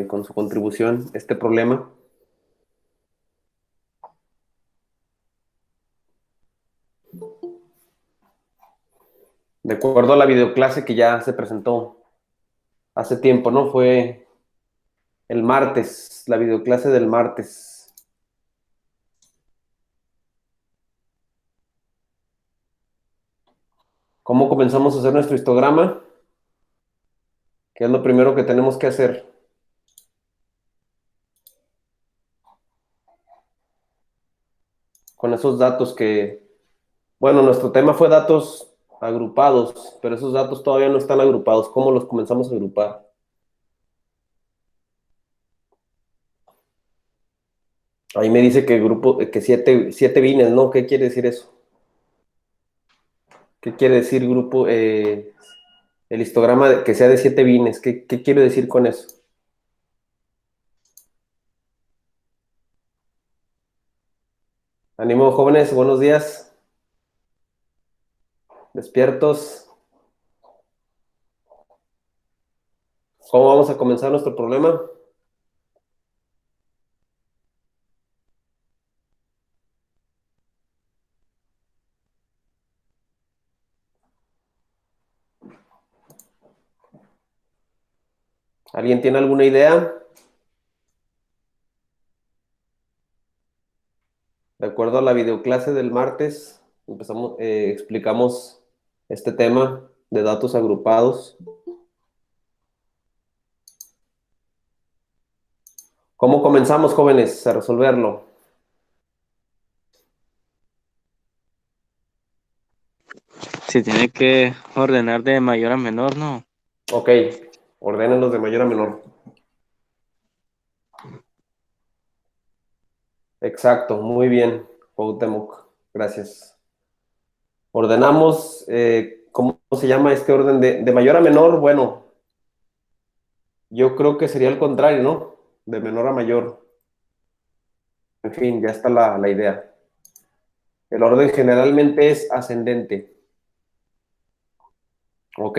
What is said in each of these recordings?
con su contribución este problema. De acuerdo a la videoclase que ya se presentó hace tiempo, ¿no? Fue el martes, la videoclase del martes. ¿Cómo comenzamos a hacer nuestro histograma? ¿Qué es lo primero que tenemos que hacer? Con esos datos que, bueno, nuestro tema fue datos agrupados, pero esos datos todavía no están agrupados. ¿Cómo los comenzamos a agrupar? Ahí me dice que grupo, que siete bines, ¿no? ¿Qué quiere decir eso? ¿Qué quiere decir grupo, el histograma que sea de 7 bines? ¿Qué quiere decir con eso? Ánimo, jóvenes, buenos días, despiertos. ¿Cómo vamos a comenzar nuestro problema? ¿Alguien tiene alguna idea? De acuerdo a la videoclase del martes, explicamos este tema de datos agrupados. ¿Cómo comenzamos, jóvenes, a resolverlo? Se tiene que ordenar de mayor a menor, ¿no? Ok, ordénenlos de mayor a menor. Exacto, muy bien, Cuauhtémoc, gracias. Ordenamos, ¿cómo se llama este orden de mayor a menor? Bueno, yo creo que sería el contrario, ¿no? De menor a mayor. En fin, ya está la idea. El orden generalmente es ascendente. Ok,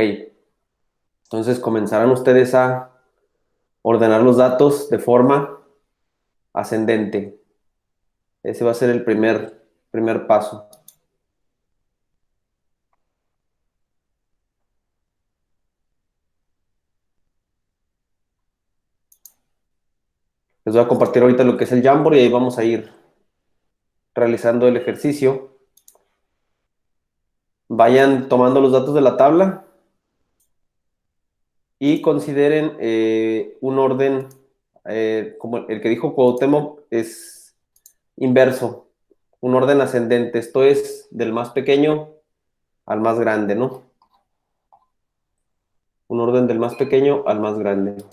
entonces comenzarán ustedes a ordenar los datos de forma ascendente. Ese va a ser el primer paso. Les voy a compartir ahorita lo que es el Jamboard y ahí vamos a ir realizando el ejercicio. Vayan tomando los datos de la tabla y consideren un orden, como el que dijo Cuauhtémoc, es inverso, un orden ascendente. Esto es del más pequeño al más grande, ¿no? Un orden del más pequeño al más grande.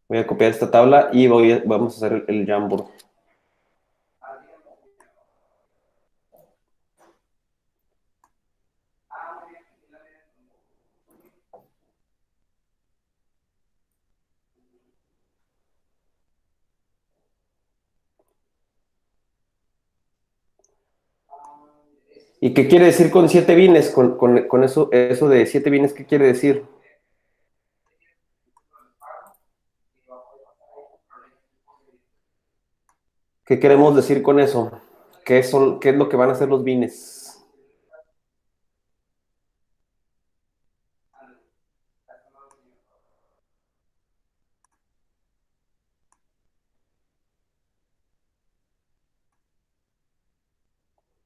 Voy a copiar esta tabla y vamos a hacer el Jamboard. ¿Y qué quiere decir con 7 bines? Con eso de 7 bines, ¿qué quiere decir? ¿Qué queremos decir con eso? ¿Qué es lo que van a hacer los bines?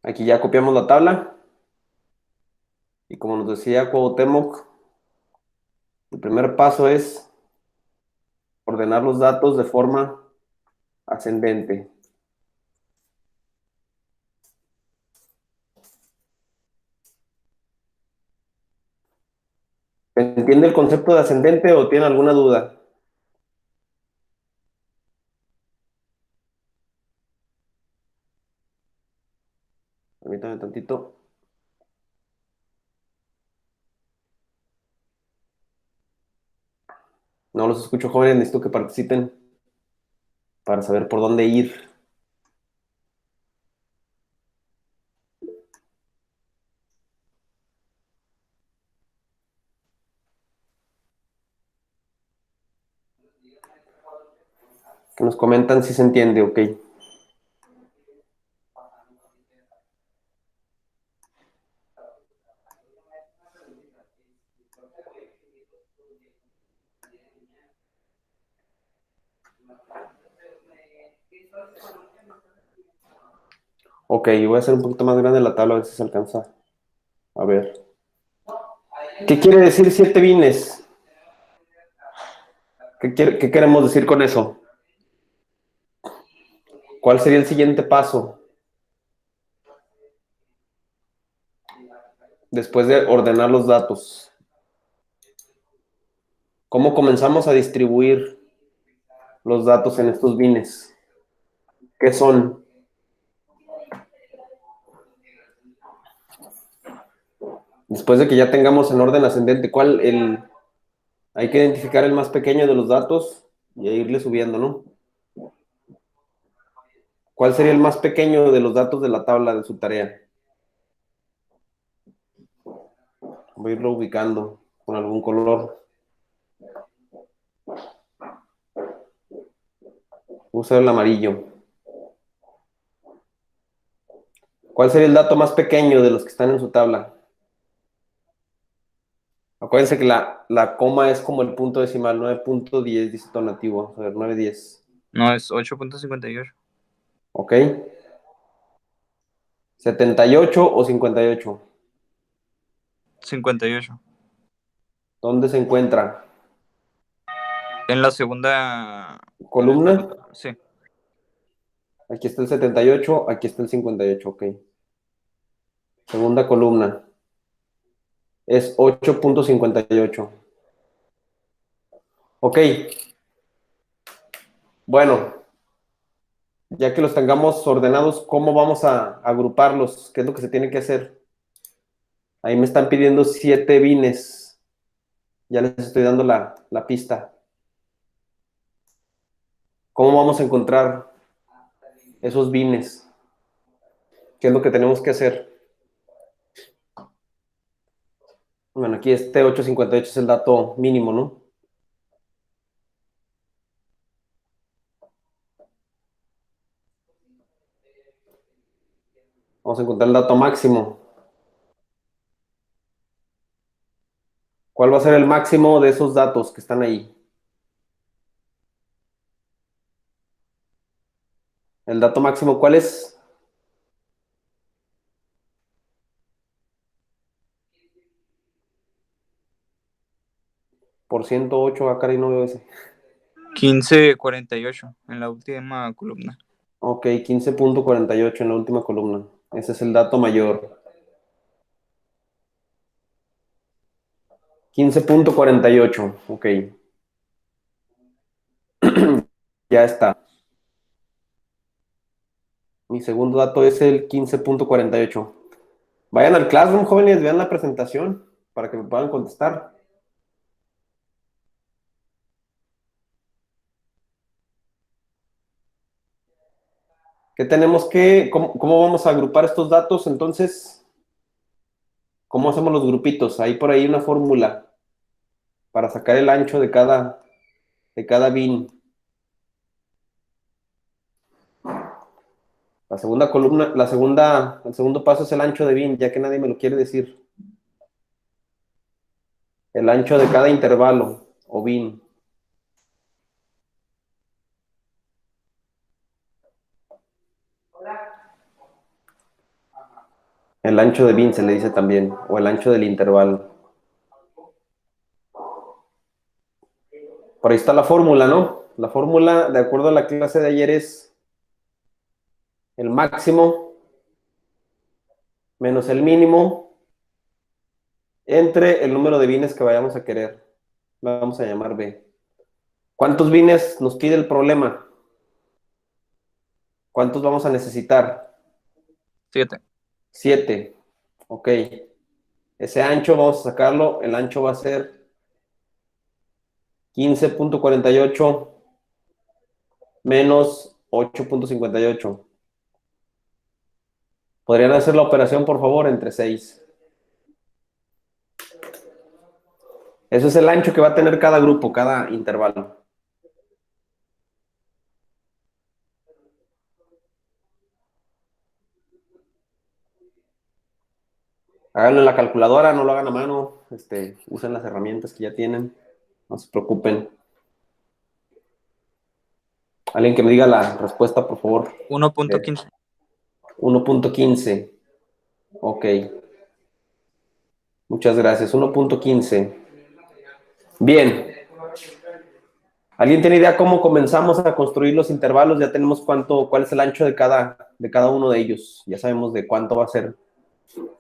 Aquí ya copiamos la tabla y como nos decía Cuauhtémoc, el primer paso es ordenar los datos de forma ascendente. ¿Entiende el concepto de ascendente o tiene alguna duda? Permítame tantito. No los escucho, jóvenes, necesito que participen para saber por dónde ir. Que nos comentan si se entiende, ok. Ok, voy a hacer un poquito más grande la tabla a ver si se alcanza. A ver. ¿Qué quiere decir 7 bines? ¿Qué queremos decir con eso? ¿Cuál sería el siguiente paso después de ordenar los datos? ¿Cómo comenzamos a distribuir los datos en estos bines? ¿Qué son? Después de que ya tengamos en orden ascendente, hay que identificar el más pequeño de los datos y irle subiendo, ¿no? ¿Cuál sería el más pequeño de los datos de la tabla de su tarea? Voy a irlo ubicando con algún color. Usa el amarillo. ¿Cuál sería el dato más pequeño de los que están en su tabla? Acuérdense que la coma es como el punto decimal, 9.10 dígito nativo. A ver, 910. No, es 8.58. ¿Ok? ¿78 o 58? 58. ¿Dónde se encuentra? En la segunda. En el ¿Columna? segundo. Sí. Aquí está el 78, aquí está el 58, ok. Segunda columna. Es 8.58. Ok. Bueno, ya que los tengamos ordenados, ¿cómo vamos a agruparlos? ¿Qué es lo que se tiene que hacer? Ahí me están pidiendo 7 bines. Ya les estoy dando la pista. ¿Cómo vamos a encontrar esos bines? ¿Qué es lo que tenemos que hacer? Bueno, aquí este 858 es el dato mínimo, ¿no? Vamos a encontrar el dato máximo. ¿Cuál va a ser el máximo de esos datos que están ahí? ¿El dato máximo cuál es? Por 108, acá y no veo ese. 15.48 en la última columna. Ok, 15.48 en la última columna. Ese es el dato mayor. 15.48, ok. Ya está. Mi segundo dato es el 15.48. Vayan al Classroom, jóvenes, vean la presentación para que me puedan contestar. ¿Cómo vamos a agrupar estos datos? Entonces, ¿cómo hacemos los grupitos? Hay por ahí una fórmula para sacar el ancho de cada bin. La segunda columna, el segundo paso es el ancho de bin, ya que nadie me lo quiere decir. El ancho de cada intervalo o bin. El ancho de bin se le dice también, o el ancho del intervalo. Por ahí está la fórmula, ¿no? La fórmula, de acuerdo a la clase de ayer, es el máximo menos el mínimo entre el número de bines que vayamos a querer. Lo vamos a llamar B. ¿Cuántos bines nos pide el problema? ¿Cuántos vamos a necesitar? 7. 7. Ok. Ese ancho vamos a sacarlo. El ancho va a ser 15.48 menos 8.58. ¿Podrían hacer la operación, por favor, entre 6? Eso es el ancho que va a tener cada grupo, cada intervalo. Háganlo en la calculadora, no lo hagan a mano. Usen las herramientas que ya tienen. No se preocupen. Alguien que me diga la respuesta, por favor. 1.15. 1.15. Ok. Muchas gracias. 1.15. Bien. ¿Alguien tiene idea cómo comenzamos a construir los intervalos? Ya tenemos cuál es el ancho de cada uno de ellos. Ya sabemos de cuánto va a ser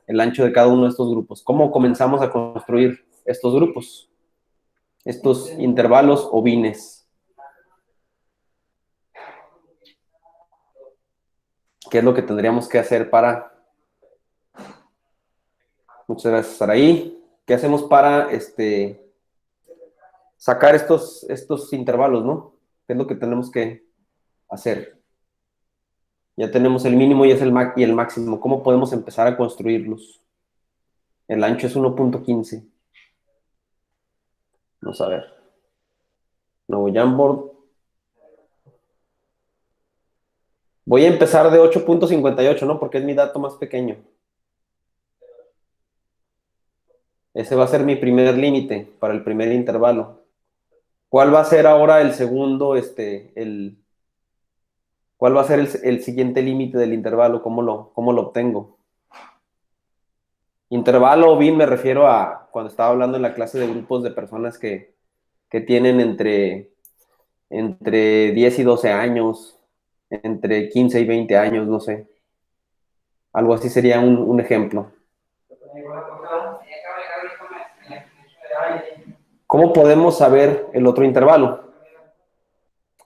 el ancho de cada uno de estos grupos. ¿Cómo comenzamos a construir estos grupos? Estos intervalos o bines. ¿Qué es lo que tendríamos que hacer para... Muchas gracias, Saraí. ¿Qué hacemos para sacar estos intervalos, no? ¿Qué es lo que tenemos que hacer? Ya tenemos el mínimo y el máximo. ¿Cómo podemos empezar a construirlos? El ancho es 1.15. Vamos a ver. Nuevo Jamboard. Voy a empezar de 8.58, ¿no? Porque es mi dato más pequeño. Ese va a ser mi primer límite para el primer intervalo. ¿Cuál va a ser ahora el segundo, cuál va a ser el siguiente límite del intervalo? ¿Cómo lo obtengo? Intervalo o bin me refiero a cuando estaba hablando en la clase de grupos de personas que tienen entre 10 y 12 años, entre 15 y 20 años, no sé. Algo así sería un ejemplo. ¿Cómo podemos saber el otro intervalo?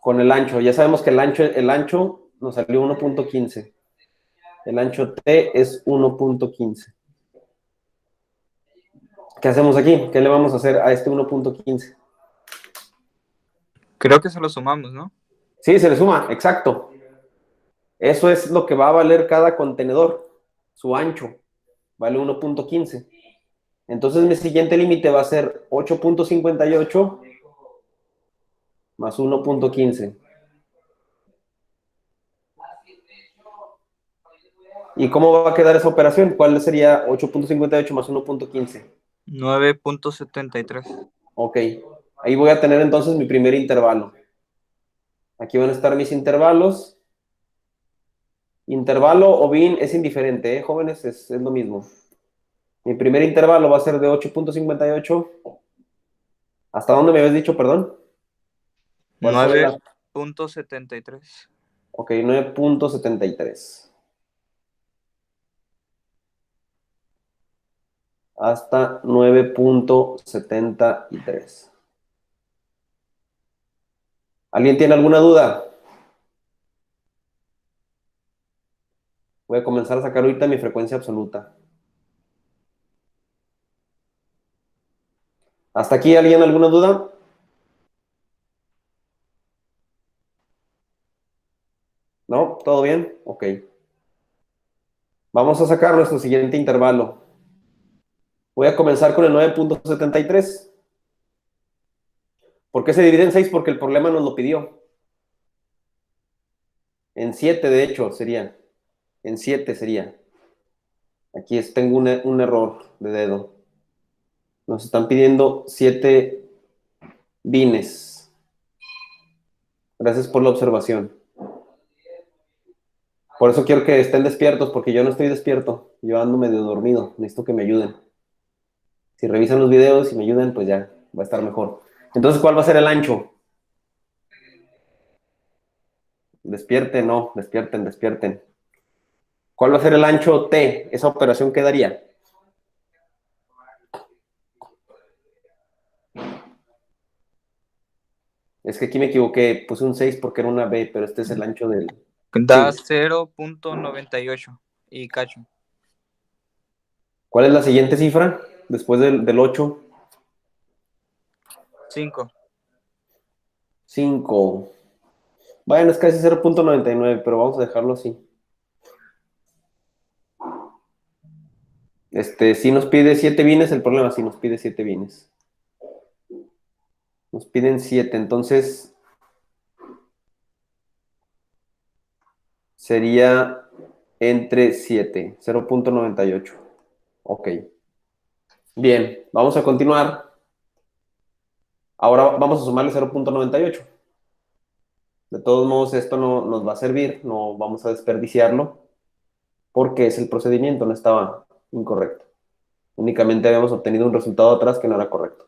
Con el ancho. Ya sabemos que el ancho nos salió 1.15. El ancho T es 1.15. ¿Qué hacemos aquí? ¿Qué le vamos a hacer a este 1.15? Creo que se lo sumamos, ¿no? Sí, se le suma, exacto. Eso es lo que va a valer cada contenedor. Su ancho vale 1.15. Entonces mi siguiente límite va a ser 8.58 más 1.15. ¿Y cómo va a quedar esa operación? ¿Cuál sería 8.58 más 1.15? 9.73. Ok, ahí voy a tener entonces mi primer intervalo. Aquí van a estar mis intervalos. Intervalo o bin es indiferente, ¿eh, jóvenes? Es lo mismo. Mi primer intervalo va a ser de 8.58. ¿Hasta dónde me habías dicho, perdón? ¿Cuál fue la...? 9.73. Ok, 9.73. Hasta 9.73. ¿Alguien tiene alguna duda? Voy a comenzar a sacar ahorita mi frecuencia absoluta. ¿Hasta aquí alguien alguna duda? ¿No? ¿Todo bien? Ok. Vamos a sacar nuestro siguiente intervalo. Voy a comenzar con el 9.73. ¿Por qué se divide en 6? Porque el problema nos lo pidió. En 7, de hecho, sería. En 7 sería. Aquí tengo un error de dedo. Nos están pidiendo 7 bines. Gracias por la observación. Por eso quiero que estén despiertos, porque yo no estoy despierto. Yo ando medio dormido. Necesito que me ayuden. Si revisan los videos y me ayudan, pues ya va a estar mejor. Entonces, ¿cuál va a ser el ancho? Despierten, no, despierten, despierten. ¿Cuál va a ser el ancho T? Esa operación quedaría. Es que aquí me equivoqué, puse un 6 porque era una B, pero este es el ancho del... Da Sí. 0.98 y cacho. ¿Cuál es la siguiente cifra? Después del 8. 5. 5. Bueno, es casi 0.99, pero vamos a dejarlo así. Si nos pide 7 bines, el problema si nos pide 7 bines. Nos piden 7, entonces sería entre 7, 0.98. Ok. Bien, vamos a continuar. Ahora vamos a sumarle 0.98. De todos modos, esto no nos va a servir, no vamos a desperdiciarlo, porque es el procedimiento, no estaba incorrecto. Únicamente habíamos obtenido un resultado atrás que no era correcto.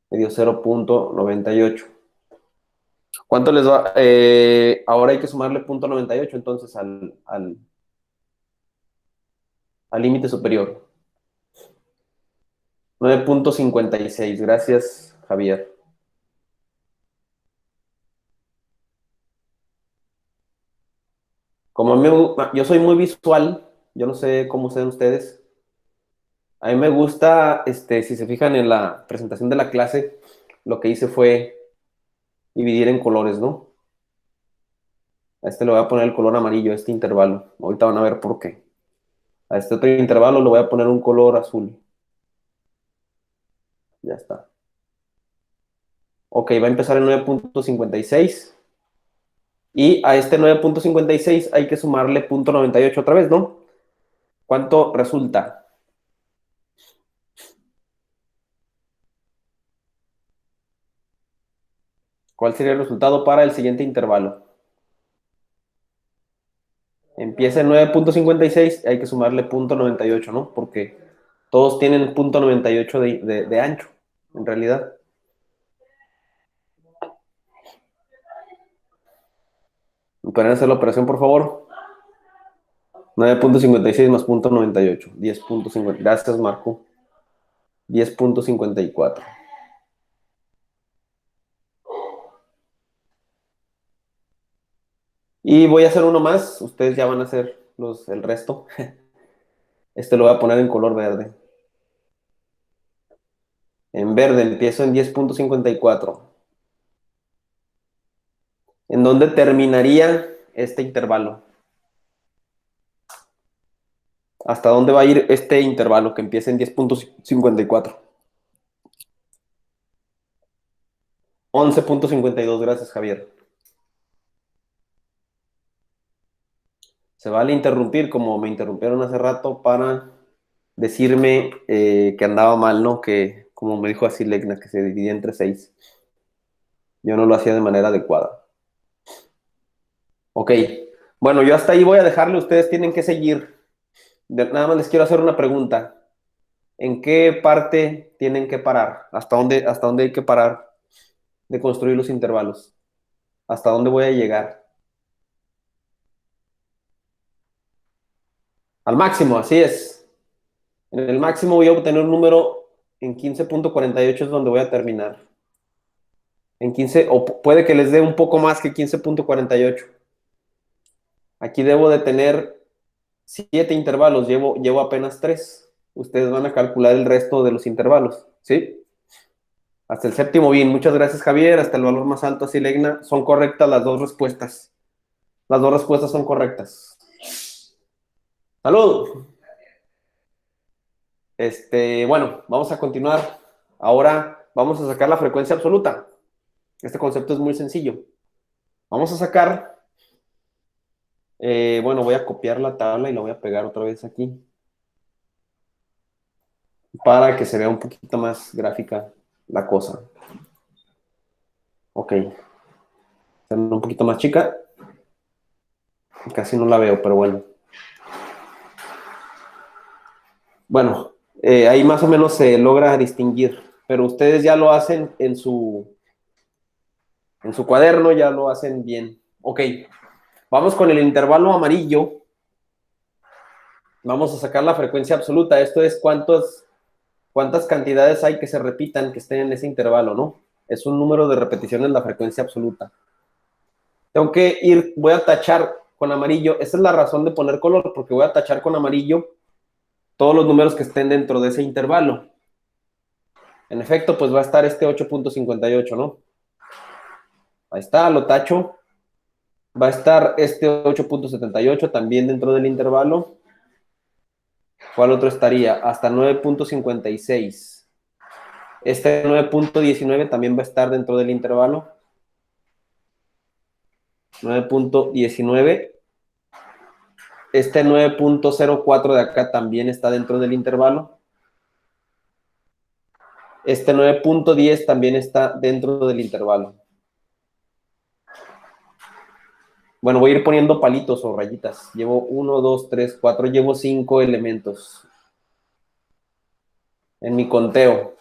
Me dio 0.98. ¿Cuánto les va? Ahora hay que sumarle 0.98 entonces al límite superior. 9.56. Gracias, Javier. Como yo soy muy visual, yo no sé cómo sean ustedes. A mí me gusta, si se fijan en la presentación de la clase, lo que hice fue dividir en colores, ¿no? A este le voy a poner el color amarillo, a este intervalo. Ahorita van a ver por qué. A este otro intervalo le voy a poner un color azul. Ya está. Ok, va a empezar en 9.56. Y a este 9.56 hay que sumarle 0.98 otra vez, ¿no? ¿Cuánto resulta? ¿Cuál sería el resultado para el siguiente intervalo? Empieza en 9.56 y hay que sumarle 0.98, ¿no? Porque todos tienen 0.98 de ancho, en realidad. ¿Me pueden hacer la operación, por favor? 9.56 más 0.98. 10.50. Gracias, Marco. 10.54. Y voy a hacer uno más. Ustedes ya van a hacer el resto. Este lo voy a poner en color verde. En verde empiezo en 10.54. ¿En dónde terminaría este intervalo? ¿Hasta dónde va a ir este intervalo que empieza en 10.54? 11.52. Gracias, Javier. Se vale interrumpir como me interrumpieron hace rato para decirme que andaba mal, ¿no? Que, como me dijo así Legna, que se dividía entre 6. Yo no lo hacía de manera adecuada. Ok. Bueno, yo hasta ahí voy a dejarle. Ustedes tienen que seguir. Nada más les quiero hacer una pregunta. ¿En qué parte tienen que parar? Hasta dónde hay que parar de construir los intervalos? ¿Hasta dónde voy a llegar? Al máximo, así es. En el máximo voy a obtener un número en 15.48 es donde voy a terminar. En 15, o puede que les dé un poco más que 15.48. Aquí debo de tener 7 intervalos, llevo apenas 3. Ustedes van a calcular el resto de los intervalos, ¿sí? Hasta el séptimo bien. Muchas gracias, Javier. Hasta el valor más alto, así Legna. Son correctas las dos respuestas. Las dos respuestas son correctas. ¡Salud! Bueno, vamos a continuar. Ahora vamos a sacar la frecuencia absoluta. Este concepto es muy sencillo. Vamos a sacar, bueno, voy a copiar la tabla y la voy a pegar otra vez aquí para que se vea un poquito más gráfica la cosa. Ok. Está un poquito más chica. Casi no la veo, pero bueno. Bueno, ahí más o menos se logra distinguir, pero ustedes ya lo hacen en su cuaderno, ya lo hacen bien. Ok, vamos con el intervalo amarillo. Vamos a sacar la frecuencia absoluta. Esto es cuántas cantidades hay que se repitan, que estén en ese intervalo, ¿no? Es un número de repeticiones la frecuencia absoluta. Tengo que voy a tachar con amarillo. Esa es la razón de poner color, porque voy a tachar con amarillo todos los números que estén dentro de ese intervalo. En efecto, pues va a estar este 8.58, ¿no? Ahí está, lo tacho. Va a estar este 8.78 también dentro del intervalo. ¿Cuál otro estaría? Hasta 9.56. Este 9.19 también va a estar dentro del intervalo. 9.19. Este 9.04 de acá también está dentro del intervalo. Este 9.10 también está dentro del intervalo. Bueno, voy a ir poniendo palitos o rayitas. Llevo 1, 2, 3, 4, llevo 5 elementos en mi conteo.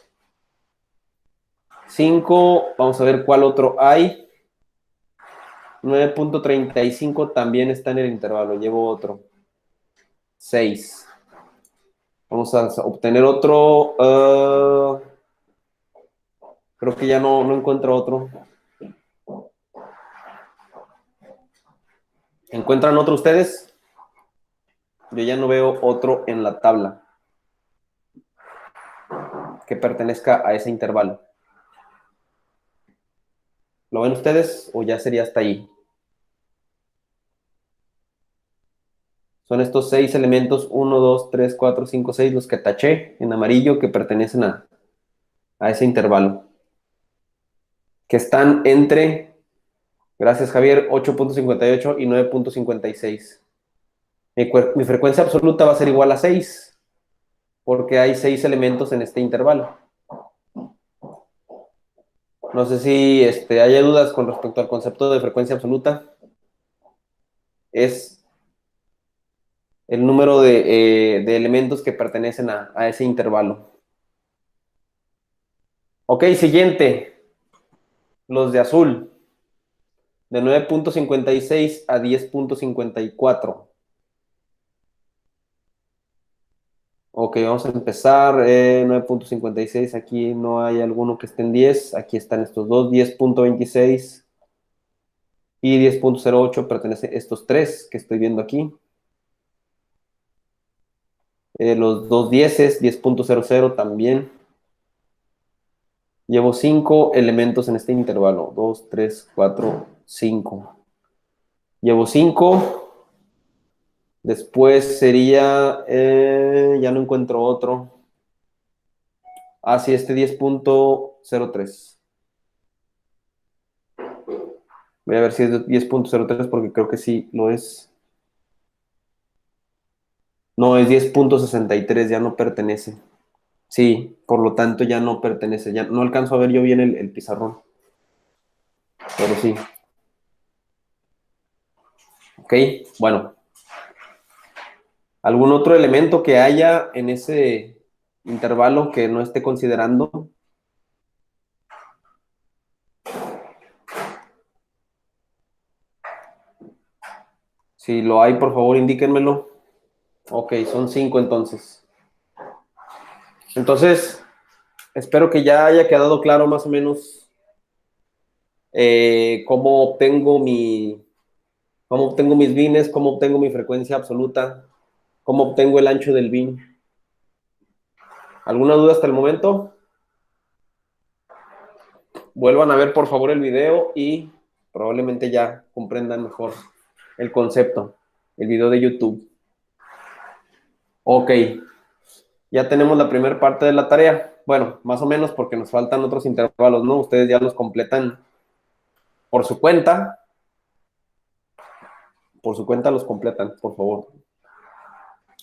5, vamos a ver cuál otro hay. 9.35 también está en el intervalo, llevo otro. 6. Vamos a obtener otro. Creo que ya no encuentro otro. ¿Encuentran otro ustedes? Yo ya no veo otro en la tabla que pertenezca a ese intervalo. ¿Lo ven ustedes o ya sería hasta ahí? Son estos 6 elementos, 1, 2, 3, 4, 5, 6, los que taché en amarillo que pertenecen a ese intervalo. Que están entre, gracias Javier, 8.58 y 9.56. Mi frecuencia absoluta va a ser igual a 6, porque hay 6 elementos en este intervalo. No sé si haya dudas con respecto al concepto de frecuencia absoluta. Es el número de elementos que pertenecen a ese intervalo. Ok, siguiente. Los de azul. De 9.56 a 10.54. Ok, vamos a empezar. 9.56, aquí no hay alguno que esté en 10. Aquí están estos dos, 10.26 y 10.08 pertenecen estos tres que estoy viendo aquí. Los dos 10, 10.00 también. Llevo 5 elementos en este intervalo. 2, 3, 4, 5. Llevo 5. Después sería, ya no encuentro otro. Ah, sí, este 10.03. Voy a ver si es 10.03 porque creo que sí lo es. No, es 10.63, ya no pertenece. Sí, por lo tanto ya no pertenece. Ya no alcanzo a ver yo bien el pizarrón. Pero sí. Ok, bueno. ¿Algún otro elemento que haya en ese intervalo que no esté considerando? Si lo hay, por favor, indíquenmelo. Ok, son 5 entonces. Entonces, espero que ya haya quedado claro más o menos cómo obtengo mis bines, cómo obtengo mi frecuencia absoluta, cómo obtengo el ancho del bin. ¿Alguna duda hasta el momento? Vuelvan a ver por favor el video y probablemente ya comprendan mejor el concepto, el video de YouTube. Ok, ya tenemos la primera parte de la tarea. Bueno, más o menos porque nos faltan otros intervalos, ¿no? Ustedes ya los completan por su cuenta. Por su cuenta los completan, por favor.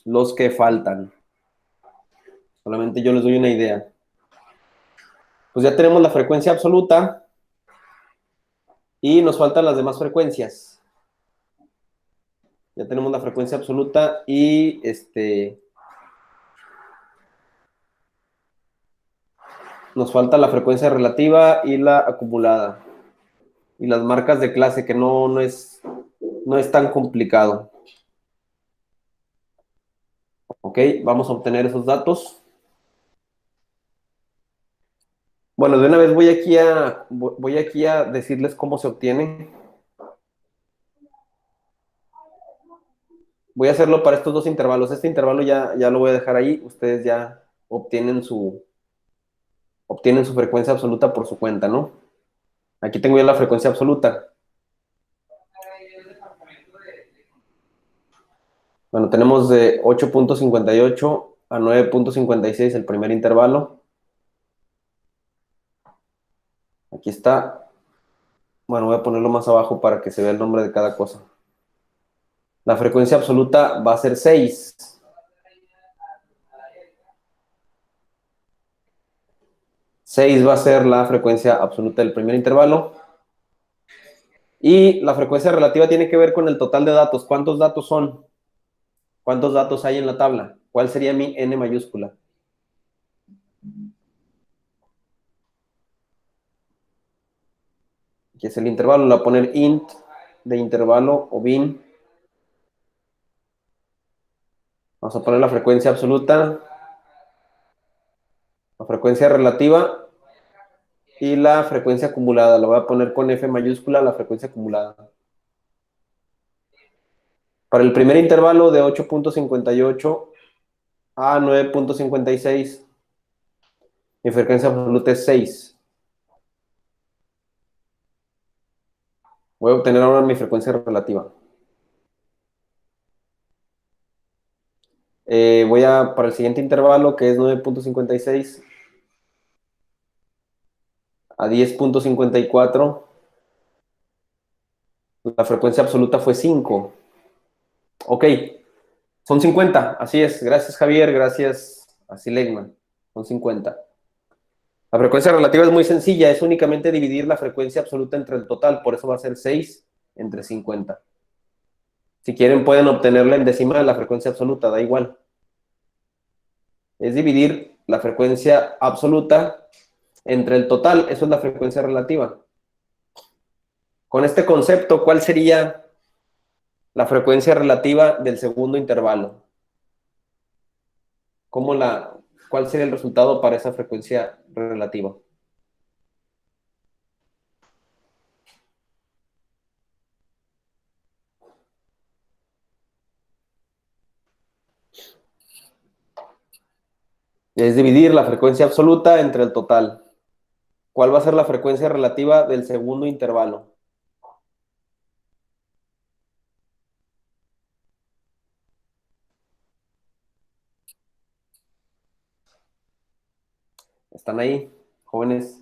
Los que faltan. Solamente yo les doy una idea. Pues ya tenemos la frecuencia absoluta y nos faltan las demás frecuencias. Ya tenemos la frecuencia absoluta y nos falta la frecuencia relativa y la acumulada. Y las marcas de clase, que no es tan complicado. Ok, vamos a obtener esos datos. Bueno, de una vez voy aquí a decirles cómo se obtiene. Voy a hacerlo para estos dos intervalos. Este intervalo ya lo voy a dejar ahí. Ustedes ya obtienen su frecuencia absoluta por su cuenta, ¿no? Aquí tengo ya la frecuencia absoluta. Bueno, tenemos de 8.58 a 9.56 el primer intervalo. Aquí está. Bueno, voy a ponerlo más abajo para que se vea el nombre de cada cosa. La frecuencia absoluta va a ser 6. Seis va a ser la frecuencia absoluta del primer intervalo. Y la frecuencia relativa tiene que ver con el total de datos. ¿Cuántos datos son? ¿Cuántos datos hay en la tabla? ¿Cuál sería mi n mayúscula? Aquí es el intervalo. Le voy a poner int de intervalo o bin. Vamos a poner la frecuencia absoluta, la frecuencia relativa y la frecuencia acumulada. La voy a poner con F mayúscula, la frecuencia acumulada. Para el primer intervalo de 8.58 a 9.56, mi frecuencia absoluta es 6. Voy a obtener ahora mi frecuencia relativa. Para el siguiente intervalo, que es 9.56 a 10.54, la frecuencia absoluta fue 5. Ok, son 50, así es. Gracias, Javier, gracias a Silegman. Son 50. La frecuencia relativa es muy sencilla, es únicamente dividir la frecuencia absoluta entre el total, por eso va a ser 6 entre 50. Si quieren pueden obtenerla en decimal, la frecuencia absoluta, da igual. Es dividir la frecuencia absoluta entre el total, eso es la frecuencia relativa. Con este concepto, ¿cuál sería la frecuencia relativa del segundo intervalo? ¿Cuál sería el resultado para esa frecuencia relativa? Es dividir la frecuencia absoluta entre el total. ¿Cuál va a ser la frecuencia relativa del segundo intervalo? ¿Están ahí, jóvenes?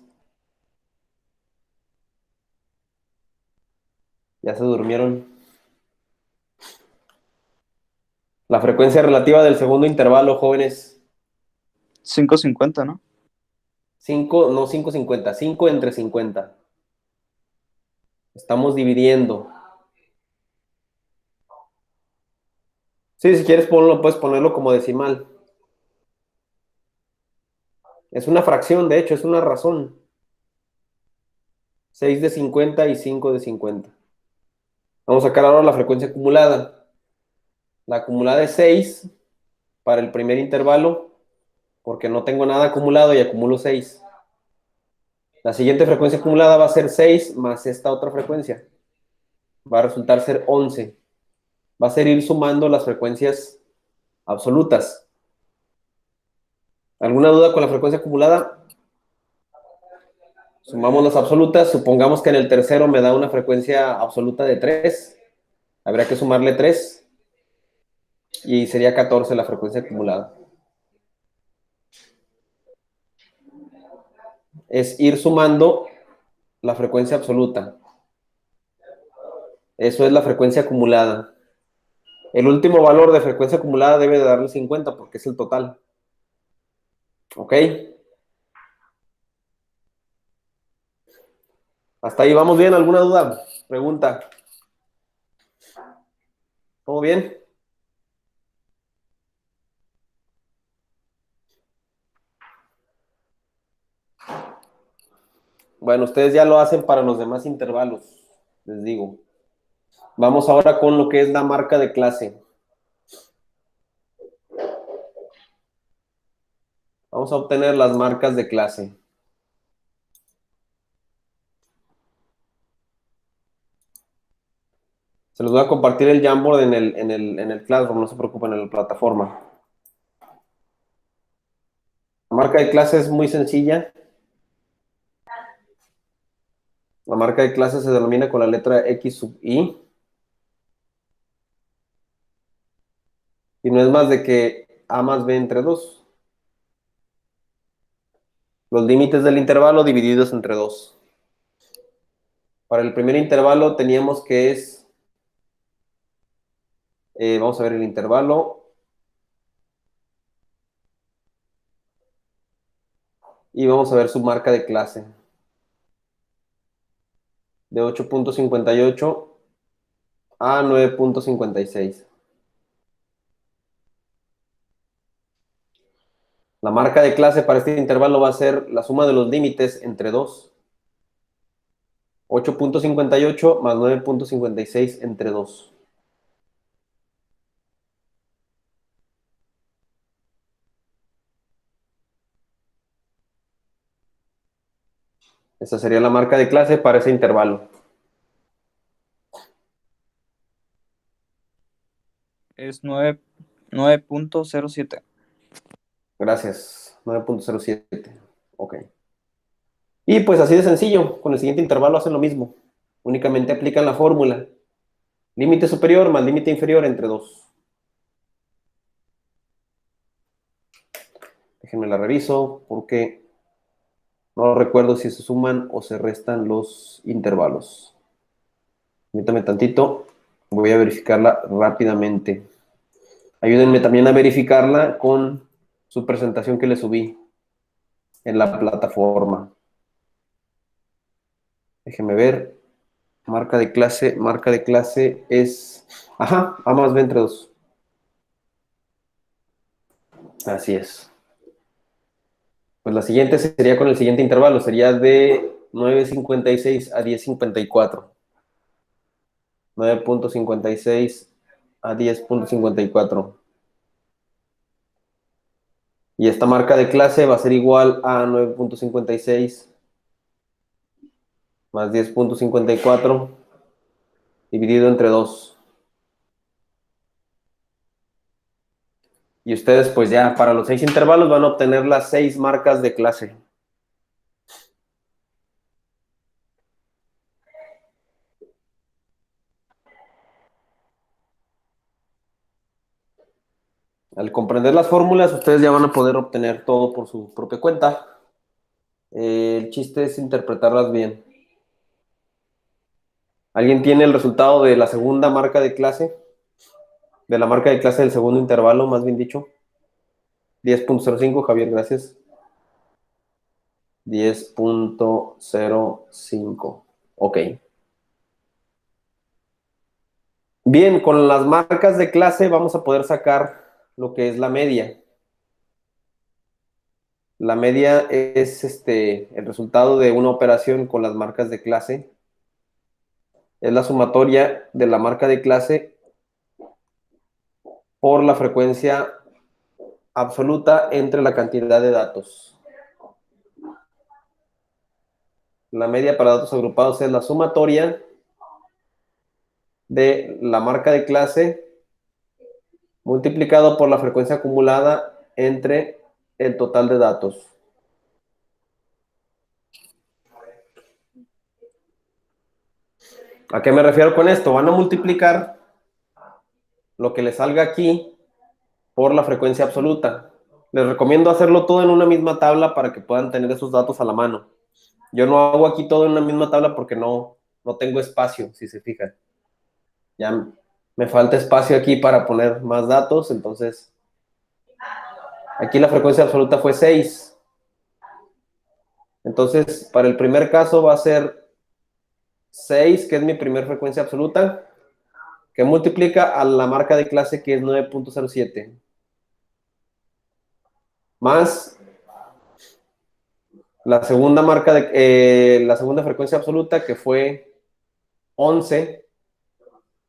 ¿Ya se durmieron? La frecuencia relativa del segundo intervalo, jóvenes. 550, ¿no? 5, no 5.50, 5 entre 50. Estamos dividiendo. Sí, si quieres puedes ponerlo como decimal. Es una fracción, de hecho, es una razón. 6 de 50 y 5 de 50. Vamos a sacar ahora la frecuencia acumulada. La acumulada es 6 para el primer intervalo, porque no tengo nada acumulado y acumulo 6. La siguiente frecuencia acumulada va a ser 6 más esta otra frecuencia. Va a resultar ser 11. Va a ser ir sumando las frecuencias absolutas. ¿Alguna duda con la frecuencia acumulada? Sumamos las absolutas. Supongamos que en el tercero me da una frecuencia absoluta de 3. Habría que sumarle 3. Y sería 14 la frecuencia acumulada. Es ir sumando la frecuencia absoluta. Eso es la frecuencia acumulada. El último valor de frecuencia acumulada debe de darle 50 porque es el total. ¿Ok? ¿Hasta ahí vamos bien? ¿Alguna duda? Pregunta. ¿Todo bien? Bueno, ustedes ya lo hacen para los demás intervalos, les digo. Vamos ahora con lo que es la marca de clase. Vamos a obtener las marcas de clase. Se los voy a compartir el Jamboard en el Classroom, no se preocupen, en la plataforma. La marca de clase es muy sencilla. La marca de clase se denomina con la letra X sub I. Y no es más de que A más B entre 2. Los límites del intervalo divididos entre 2. Para el primer intervalo teníamos que es Vamos a ver el intervalo. Y vamos a ver su marca de clase. De 8.58 a 9.56. La marca de clase para este intervalo va a ser la suma de los límites entre 2. 8.58 más 9.56 entre 2. Esa sería la marca de clase para ese intervalo. Es 9.07. Gracias. 9.07. Ok. Y pues así de sencillo. Con el siguiente intervalo hacen lo mismo. Únicamente aplican la fórmula. Límite superior más límite inferior entre 2. Déjenme la reviso porque no recuerdo si se suman o se restan los intervalos. Permítame tantito. Voy a verificarla rápidamente. Ayúdenme también a verificarla con su presentación que le subí en la plataforma. Déjenme ver. Marca de clase es... Ajá, A más B entre 2. Así es. Pues la siguiente sería con el siguiente intervalo. Sería de 9.56 a 10.54. 9.56 a 10.54. Y esta marca de clase va a ser igual a 9.56 más 10.54 dividido entre 2. Y ustedes pues ya para los 6 intervalos van a obtener las 6 marcas de clase. Al comprender las fórmulas, ustedes ya van a poder obtener todo por su propia cuenta. El chiste es interpretarlas bien. ¿Alguien tiene el resultado de la segunda marca de clase? De la marca de clase del segundo intervalo, más bien dicho. 10.05, Javier, gracias. 10.05. Ok. Bien, con las marcas de clase vamos a poder sacar lo que es la media. La media es el resultado de una operación con las marcas de clase. Es la sumatoria de la marca de clase por la frecuencia absoluta entre la cantidad de datos. La media para datos agrupados es la sumatoria de la marca de clase multiplicado por la frecuencia acumulada entre el total de datos. ¿A qué me refiero con esto? Van a multiplicar lo que les salga aquí por la frecuencia absoluta. Les recomiendo hacerlo todo en una misma tabla para que puedan tener esos datos a la mano. Yo no hago aquí todo en una misma tabla porque no tengo espacio, si se fijan. Ya me falta espacio aquí para poner más datos, entonces aquí la frecuencia absoluta fue 6. Entonces, para el primer caso va a ser 6, que es mi primer frecuencia absoluta, que multiplica a la marca de clase que es 9.07, más la segunda la segunda frecuencia absoluta que fue 11,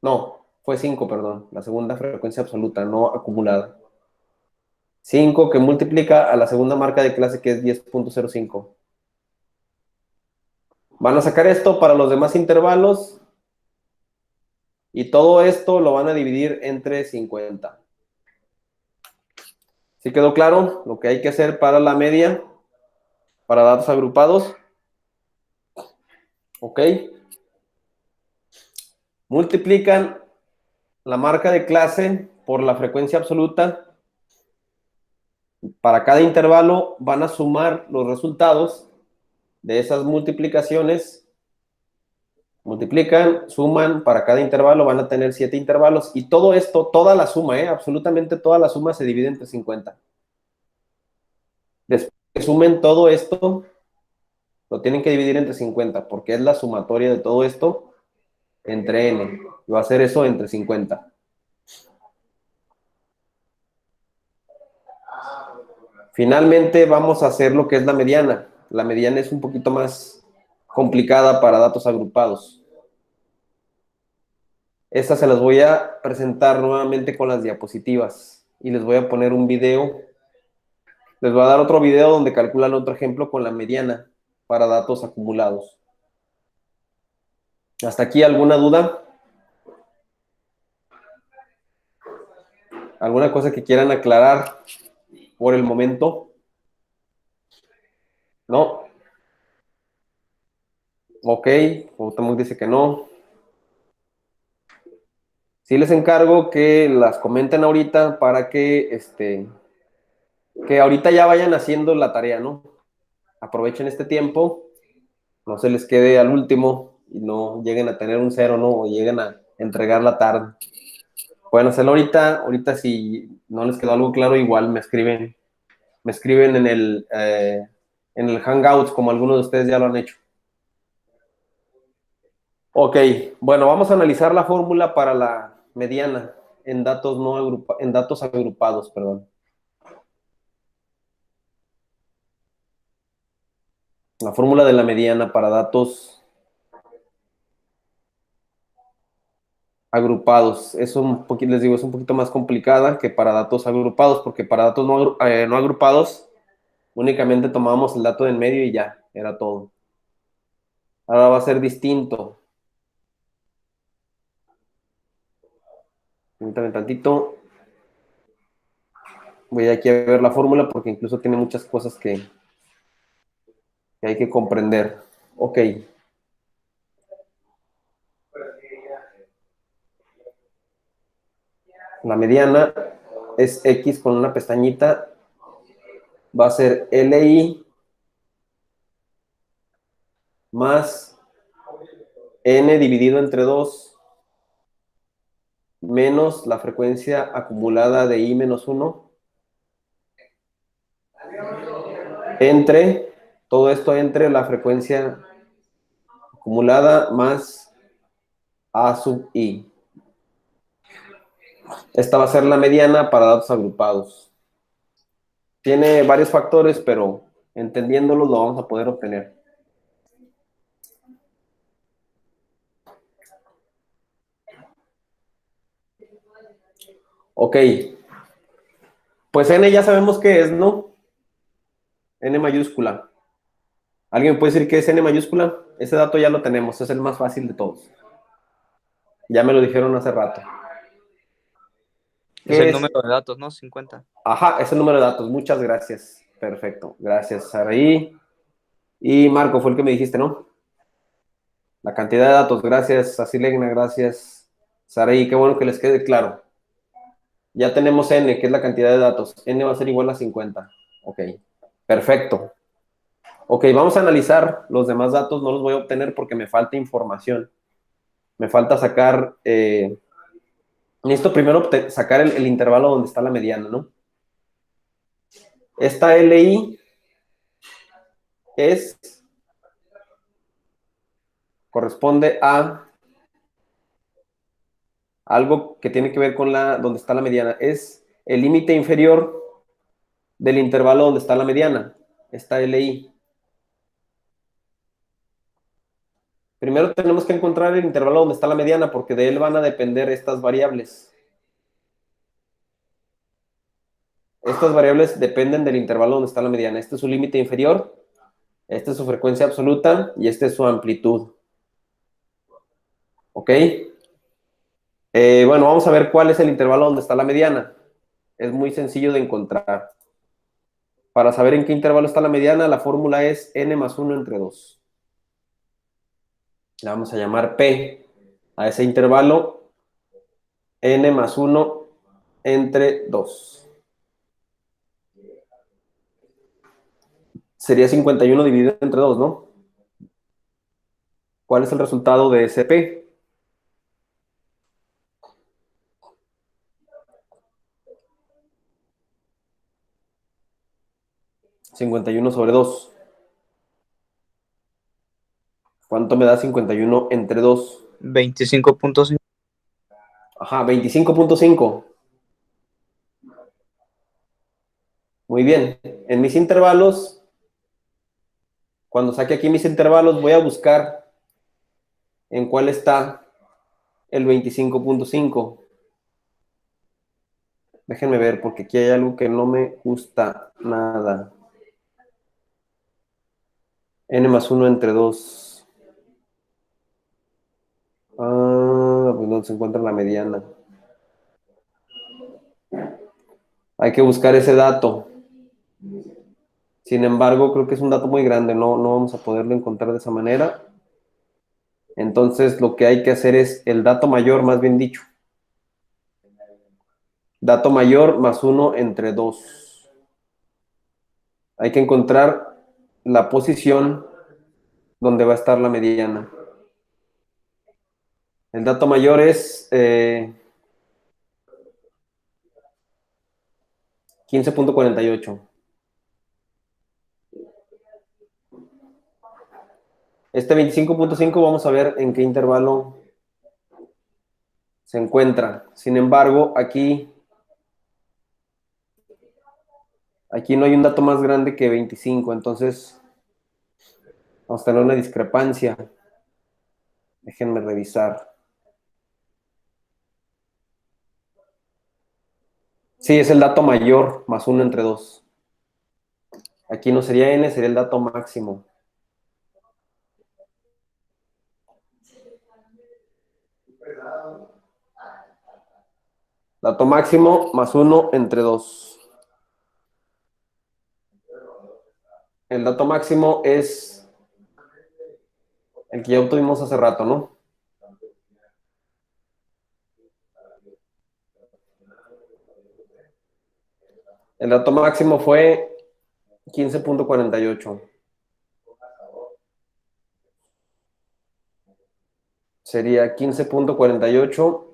no, fue 5, perdón, la segunda frecuencia absoluta, no acumulada. 5 que multiplica a la segunda marca de clase que es 10.05. Van a sacar esto para los demás intervalos y todo esto lo van a dividir entre 50. ¿Sí quedó claro lo que hay que hacer para la media, para datos agrupados? Ok. Multiplican la marca de clase por la frecuencia absoluta. Para cada intervalo van a sumar los resultados de esas multiplicaciones Multiplican, suman, para cada intervalo van a tener 7 intervalos. Y todo esto, toda la suma, absolutamente toda la suma se divide entre 50. Después que sumen todo esto, lo tienen que dividir entre 50, porque es la sumatoria de todo esto entre n. Y va a ser eso entre 50. Finalmente vamos a hacer lo que es la mediana. La mediana es un poquito más complicada para datos agrupados. Estas se las voy a presentar nuevamente con las diapositivas. Y les voy a poner un video. Les voy a dar otro video donde calculan otro ejemplo con la mediana para datos acumulados. ¿Hasta aquí alguna duda? ¿Alguna cosa que quieran aclarar por el momento? ¿No? Ok, Cuauhtémoc dice que no. Sí les encargo que las comenten ahorita para que ahorita ya vayan haciendo la tarea, ¿no? Aprovechen este tiempo, no se les quede al último y no lleguen a tener un cero, ¿no? O lleguen a entregarla tarde. Pueden hacerlo ahorita si no les quedó algo claro, igual me escriben en el Hangouts, como algunos de ustedes ya lo han hecho. Ok, bueno, vamos a analizar la fórmula para la mediana en datos, en datos agrupados, perdón. La fórmula de la mediana para datos agrupados es un poquito, les digo, es un poquito más complicada que para datos agrupados, porque para datos no agrupados únicamente tomábamos el dato de en medio y ya, era todo. Ahora va a ser distinto. Permítame tantito. Voy aquí a ver la fórmula porque incluso tiene muchas cosas que hay que comprender. Ok. La mediana es X con una pestañita. Va a ser LI más N dividido entre 2 menos la frecuencia acumulada de I menos 1 entre, todo esto entre la frecuencia acumulada más A sub I. Esta va a ser la mediana para datos agrupados. Tiene varios factores, pero entendiéndolos lo vamos a poder obtener. Ok. Pues N ya sabemos qué es, ¿no? N mayúscula. ¿Alguien me puede decir qué es N mayúscula? Ese dato ya lo tenemos, es el más fácil de todos. Ya me lo dijeron hace rato. Es ¿Qué el es? número de datos, ¿no? 50. Ajá, es el número de datos. Muchas gracias. Perfecto. Gracias, Saraí. Y Marco fue el que me dijiste, ¿no? La cantidad de datos. Gracias, Asilegna. Gracias, Saraí. Qué bueno que les quede claro. Ya tenemos N, que es la cantidad de datos. N va a ser igual a 50. Ok. Perfecto. Ok, vamos a analizar los demás datos. No los voy a obtener porque me falta información. Me falta sacar... necesito primero sacar el intervalo donde está la mediana, ¿no? Esta LI corresponde a algo que tiene que ver con donde está la mediana. Es el límite inferior del intervalo donde está la mediana. Esta LI. Primero tenemos que encontrar el intervalo donde está la mediana porque de él van a depender estas variables. Estas variables dependen del intervalo donde está la mediana. Este es su límite inferior, esta es su frecuencia absoluta y esta es su amplitud. ¿Ok? Bueno, vamos a ver cuál es el intervalo donde está la mediana. Es muy sencillo de encontrar. Para saber en qué intervalo está la mediana, la fórmula es n más 1 entre 2. Le vamos a llamar P a ese intervalo, n más 1 entre 2. Sería 51 dividido entre 2, ¿no? ¿Cuál es el resultado de SP? (51/2). ¿Cuánto me da 51 entre 2? 25.5. Ajá, 25.5. Muy bien. En mis intervalos, cuando saque aquí mis intervalos, voy a buscar en cuál está el 25.5. Déjenme ver, porque aquí hay algo que no me gusta nada. N más 1 entre 2. Pues donde se encuentra la mediana. Hay que buscar ese dato. Sin embargo, creo que es un dato muy grande, no vamos a poderlo encontrar de esa manera. Entonces, lo que hay que hacer es el dato mayor, más bien dicho. Dato mayor más 1 entre 2. Hay que encontrar la posición donde va a estar la mediana. El dato mayor es 15.48. Este 25.5 vamos a ver en qué intervalo se encuentra. Sin embargo, aquí no hay un dato más grande que 25, entonces vamos a tener una discrepancia. Déjenme revisar. Sí, es el dato mayor más 1 entre 2. Aquí no sería n, sería el dato máximo. Dato máximo más 1 entre 2. El dato máximo es el que ya obtuvimos hace rato, ¿no? El dato máximo fue 15.48. Sería 15.48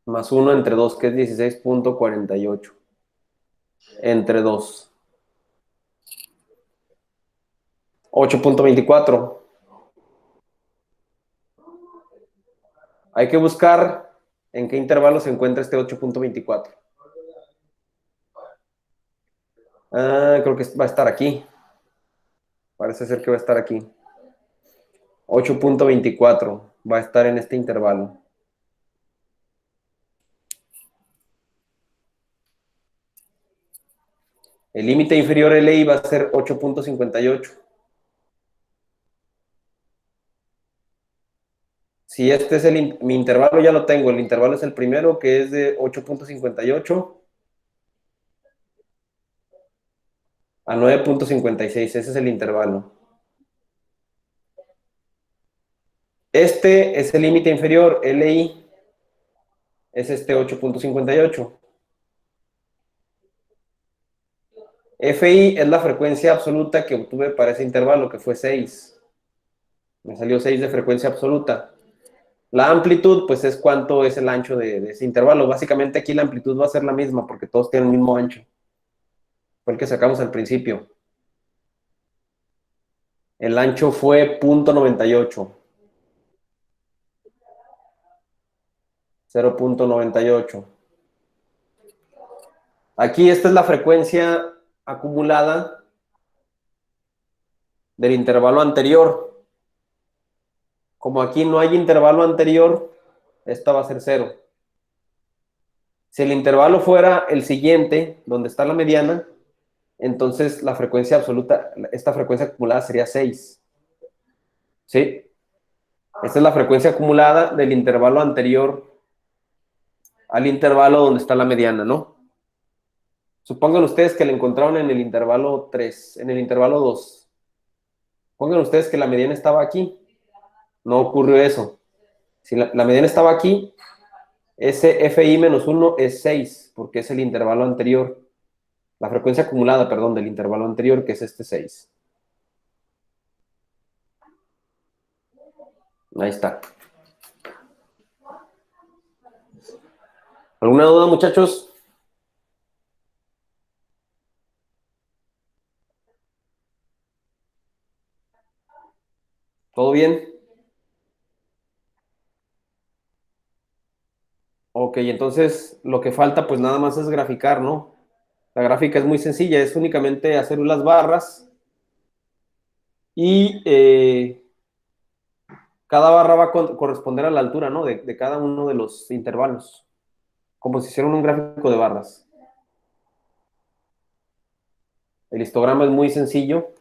más 1 entre 2, que es 16.48. Entre 2. 8.24. Hay que buscar en qué intervalo se encuentra este 8.24. Creo que va a estar aquí. Parece ser que va a estar aquí. 8.24 va a estar en este intervalo. El límite inferior LI va a ser 8.58. Si este es mi intervalo, ya lo tengo. El intervalo es el primero, que es de 8.58 a 9.56. Ese es el intervalo. Este es el límite inferior, LI es este 8.58. FI es la frecuencia absoluta que obtuve para ese intervalo, que fue 6. Me salió 6 de frecuencia absoluta. La amplitud, pues es cuánto es el ancho de ese intervalo. Básicamente aquí la amplitud va a ser la misma porque todos tienen el mismo ancho. Fue el que sacamos al principio. El ancho fue 0.98. 0.98. Aquí esta es la frecuencia acumulada del intervalo anterior. Como aquí no hay intervalo anterior, esta va a ser 0. Si el intervalo fuera el siguiente, donde está la mediana, entonces la frecuencia absoluta, esta frecuencia acumulada sería 6. ¿Sí? Esta es la frecuencia acumulada del intervalo anterior al intervalo donde está la mediana, ¿no? Supongan ustedes que la encontraron en el intervalo 3, en el intervalo 2. Pongan ustedes que la mediana estaba aquí. No ocurrió eso. Si la mediana estaba aquí, ese FI menos 1 es 6, porque es el intervalo anterior. La frecuencia acumulada, perdón, del intervalo anterior, que es este 6. Ahí está. ¿Alguna duda, muchachos? ¿Todo bien? Ok, entonces lo que falta pues nada más es graficar, ¿no? La gráfica es muy sencilla, es únicamente hacer las barras y cada barra va a corresponder a la altura, ¿no? De cada uno de los intervalos, como si hicieran un gráfico de barras. El histograma es muy sencillo.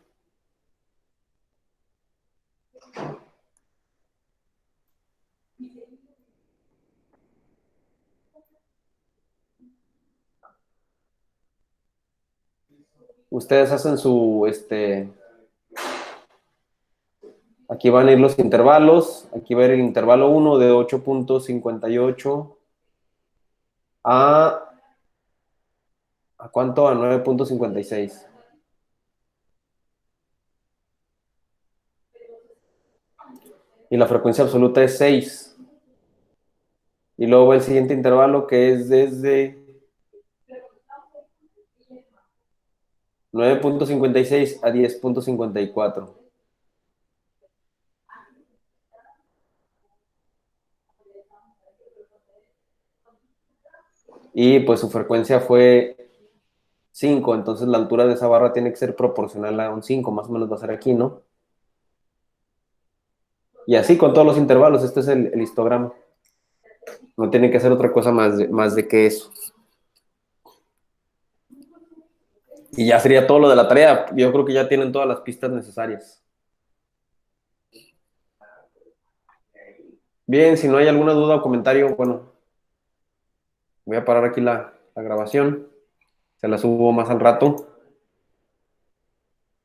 Ustedes hacen aquí van a ir los intervalos, aquí va a ir el intervalo 1 de 8.58 a, ¿a cuánto? A 9.56. Y la frecuencia absoluta es 6. Y luego va el siguiente intervalo que es desde 9.56 a 10.54. Y pues su frecuencia fue 5, entonces la altura de esa barra tiene que ser proporcional a un 5, más o menos va a ser aquí, ¿no? Y así con todos los intervalos, este es el histograma. No tiene que hacer otra cosa más de que eso. Y ya sería todo lo de la tarea. Yo creo que ya tienen todas las pistas necesarias. Bien, si no hay alguna duda o comentario, bueno, voy a parar aquí la grabación. Se la subo más al rato.